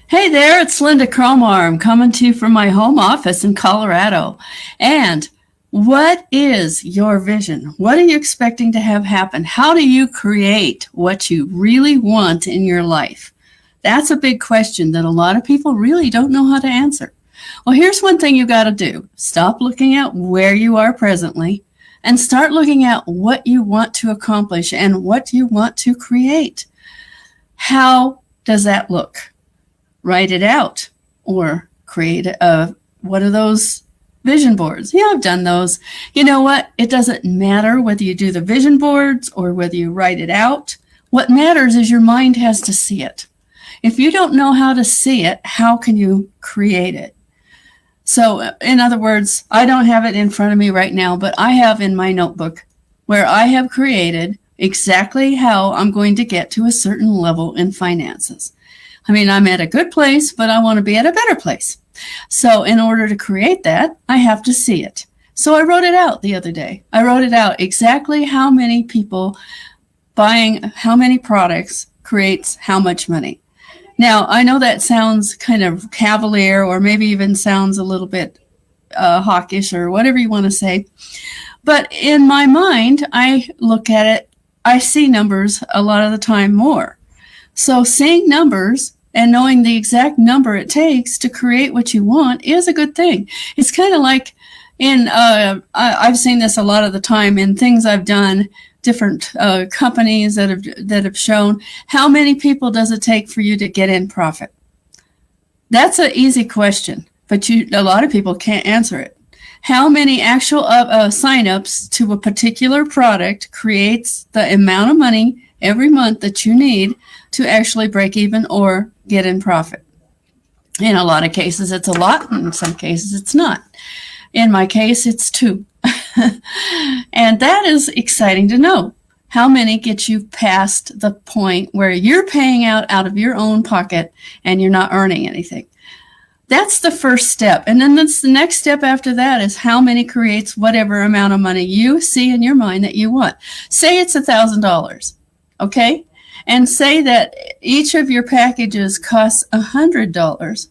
Hey there, it's Linda Cromar. I'm coming to you from my home office in Colorado. And what is your vision? What are you expecting to have happen? How do you create what you really want in your life? That's a big question that a lot of people really don't know how to answer. Well, here's one thing you got to do. Stop looking at where you are presently and start looking at what you want to accomplish and what you want to create. How does that look? Write it out or create one of those vision boards. Yeah, I've done those. You know what? It doesn't matter whether you do the vision boards or whether you write it out. What matters is your mind has to see it. If you don't know how to see it, how can you create it? So, in other words, I don't have it in front of me right now, but I have in my notebook where I have created exactly how I'm going to get to a certain level in finances. I mean, I'm at a good place, but I want to be at a better place. So in order to create that, I have to see it. So I wrote it out the other day. I wrote it out exactly how many people buying how many products creates how much money. Now, I know that sounds kind of cavalier or maybe even sounds a little bit hawkish or whatever you want to say. But in my mind, I look at it, I see numbers a lot of the time more. So seeing numbers and knowing the exact number it takes to create what you want is a good thing. It's kind of like I've seen this a lot of the time in things I've done, different companies that have shown how many people does it take for you to get in profit. That's an easy question, but a lot of people can't answer it. How many actual signups to a particular product creates the amount of money every month that you need to actually break even or get in profit? In a lot of cases, it's a lot. In some cases, it's not. In my case, it's 2. And that is exciting to know. How many get you past the point where you're paying out of your own pocket and you're not earning anything? That's the first step. And then the next step after that is how many creates whatever amount of money you see in your mind that you want. Say it's $1,000, okay? And say that each of your packages costs $100.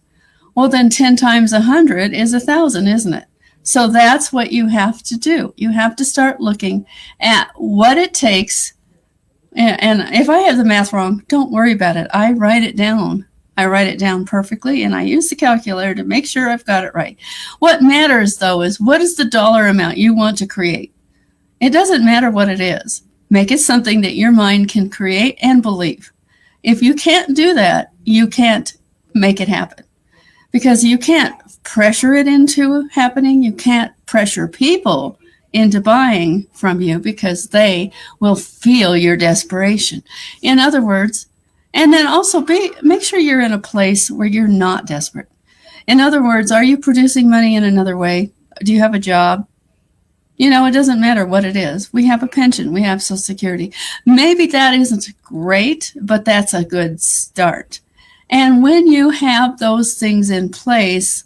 Well, then 10 times 100 is 1,000, isn't it? So that's what you have to do. You have to start looking at what it takes. And if I have the math wrong, don't worry about it. I write it down. I write it down perfectly, and I use the calculator to make sure I've got it right. What matters, though, is what is the dollar amount you want to create? It doesn't matter what it is. Make it something that your mind can create and believe. If you can't do that, you can't make it happen. Because you can't pressure it into happening. You can't pressure people into buying from you because they will feel your desperation. In other words, and then also make sure you're in a place where you're not desperate. In other words, are you producing money in another way? Do you have a job? You know, it doesn't matter what it is. We have a pension. We have Social Security. Maybe that isn't great, but that's a good start. And when you have those things in place,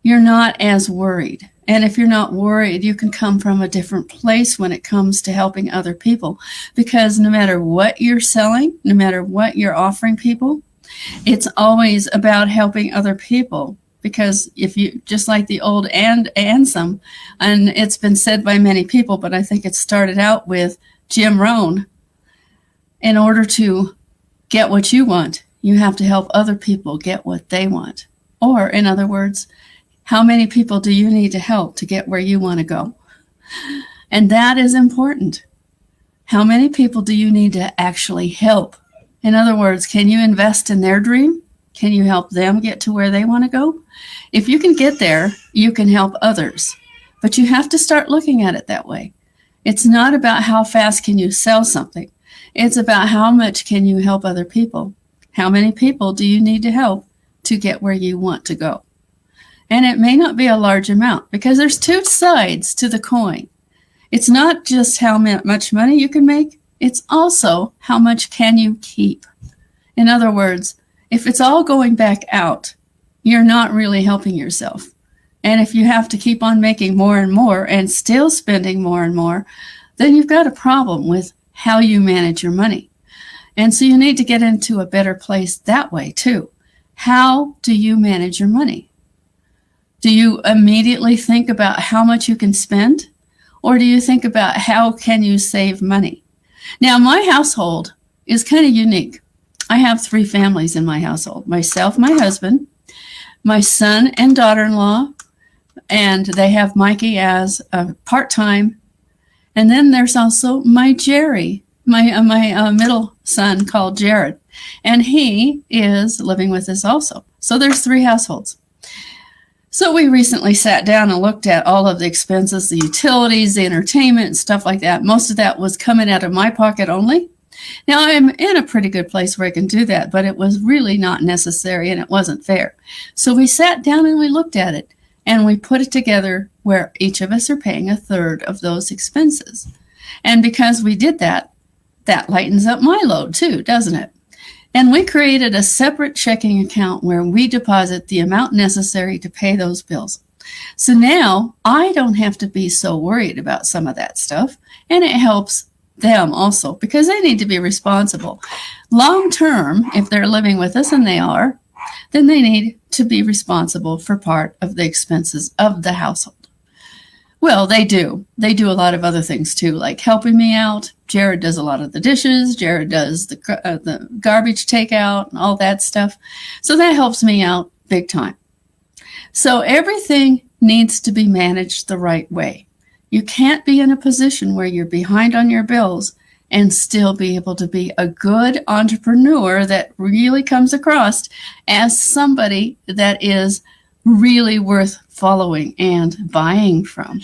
you're not as worried. And if you're not worried, you can come from a different place when it comes to helping other people. Because no matter what you're selling, no matter what you're offering people, it's always about helping other people. Because if you, just like the old anthem, and it's been said by many people, but I think it started out with Jim Rohn, in order to get what you want, you have to help other people get what they want. Or, in other words, how many people do you need to help to get where you want to go? And that is important. How many people do you need to actually help? In other words, can you invest in their dream? Can you help them get to where they want to go? If you can get there, you can help others. But you have to start looking at it that way. It's not about how fast can you sell something. It's about how much can you help other people. How many people do you need to help to get where you want to go? And it may not be a large amount because there's 2 sides to the coin. It's not just how much money you can make. It's also how much can you keep. In other words, if it's all going back out, you're not really helping yourself. And if you have to keep on making more and more and still spending more and more, then you've got a problem with how you manage your money. And so you need to get into a better place that way too. How do you manage your money? Do you immediately think about how much you can spend? Or do you think about how can you save money? Now, my household is kind of unique. I have 3 families in my household: myself, my husband, my son and daughter-in-law, and they have Mikey as a part-time. And then there's also my Jerry, my middle son called Jared, and he is living with us also. So there's 3 households. So we recently sat down and looked at all of the expenses, the utilities, the entertainment, and stuff like that. Most of that was coming out of my pocket only. Now, I'm in a pretty good place where I can do that, but it was really not necessary and it wasn't fair. So we sat down and we looked at it and we put it together where each of us are paying a third of those expenses. And because we did that, that lightens up my load too, doesn't it? And we created a separate checking account where we deposit the amount necessary to pay those bills. So now I don't have to be so worried about some of that stuff, and it helps them also because they need to be responsible. Long term, if they're living with us, and they are, then they need to be responsible for part of the expenses of the household. Well, they do. They do a lot of other things too, like helping me out. Jared does a lot of the dishes. Jared does the garbage takeout and all that stuff. So that helps me out big time. So everything needs to be managed the right way. You can't be in a position where you're behind on your bills and still be able to be a good entrepreneur that really comes across as somebody that is really worth following and buying from,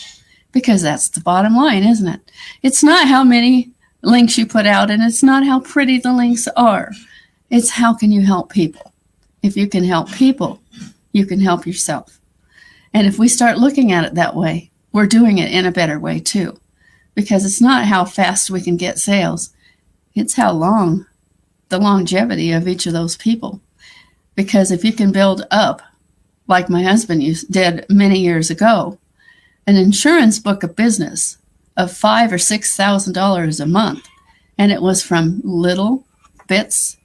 because that's the bottom line, isn't it? It's not how many links you put out, and it's not how pretty the links are. It's how can you help people. If you can help people, you can help yourself. And if we start looking at it that way, we're doing it in a better way too, because it's not how fast we can get sales. It's how long, the longevity of each of those people. Because if you can build up, like my husband did many years ago, an insurance book of business of $5,000 or $6,000 a month, and it was from little bits.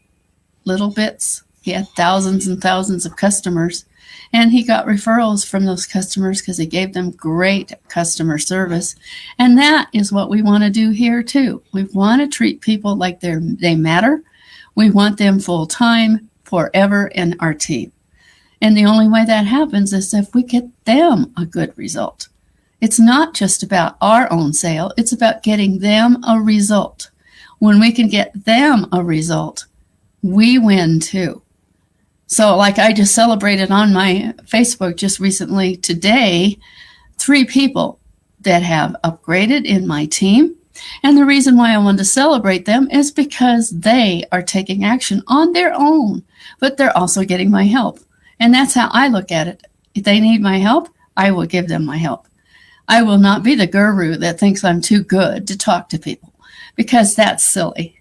He had thousands and thousands of customers, and he got referrals from those customers because he gave them great customer service. And that is what we want to do here too. We want to treat people like they matter. We want them full time, forever in our team. And the only way that happens is if we get them a good result. It's not just about our own sale. It's about getting them a result. When we can get them a result, we win too. So like I just celebrated on my Facebook just recently today, 3 people that have upgraded in my team. And the reason why I wanted to celebrate them is because they are taking action on their own, but they're also getting my help. And that's how I look at it. If they need my help, I will give them my help. I will not be the guru that thinks I'm too good to talk to people, because that's silly.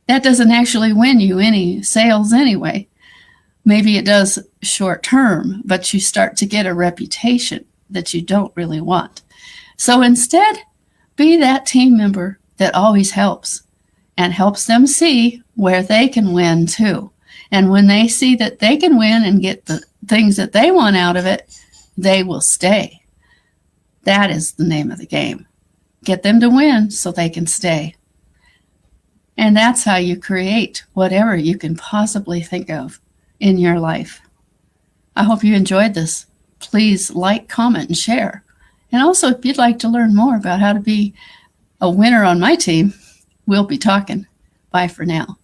That doesn't actually win you any sales anyway. Maybe it does short term, but you start to get a reputation that you don't really want. So instead, be that team member that always helps and helps them see where they can win too. And when they see that they can win and get the things that they want out of it, they will stay. That is the name of the game. Get them to win so they can stay. And that's how you create whatever you can possibly think of in your life. I hope you enjoyed this. Please like, comment, and share. And also, if you'd like to learn more about how to be a winner on my team, we'll be talking. Bye for now.